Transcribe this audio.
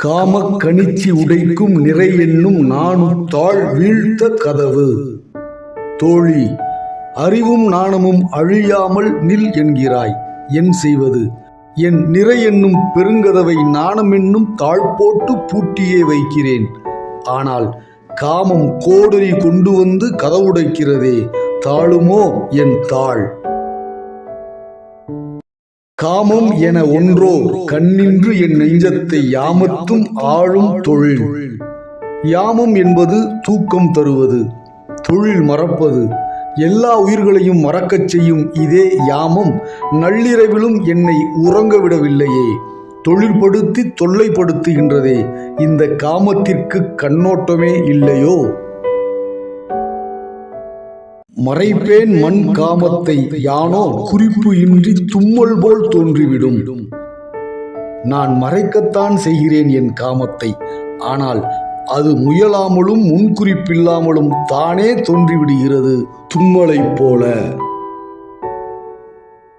காமக் கணிச்சி உடைக்கும் நிறை என்னும் நாணுத்தாள் வீழ்த்த கதவு. தோழி, அறிவும் நாணமும் அழியாமல் நில் என்கிறாய். என் செய்வது? என் நிறை என்னும் பெருங்கதவை நாணம் என்னும் தாழ் போட்டு பூட்டியே வைக்கிறேன். ஆனால் காமம் கோடரி கொண்டு வந்து கதவுடைக்கிறதே, தாழுமோ என் தாள்? காமம் என ஒன்றோ கண்ணின்று என் நெஞ்சத்தை யாமத்தும் ஆளும் தொழில். யாமம் என்பது தூக்கம் தருவது, தொழில் மறப்பது, எல்லா உயிர்களையும் மறக்கச் செய்யும் இதே யாமம் நள்ளிரவிலும் என்னை உறங்க விடவில்லையே, தொழில்படுத்தி தொல்லைப்படுத்துகின்றதே. இந்த காமத்திற்கு கண்ணோட்டமே இல்லையோ? மறைப்பேன் மண் காமத்தை யானோ குறிப்பு இன்றி தும்மல் போல் தோன்றிவிடும். நான் மறைக்கத்தான் செய்கிறேன் என் காமத்தை. ஆனால் அது முயலாமலும் முன்குறிப்பில்லாமலும் தானே தோன்றிவிடுகிறது, தும்மலைப் போல.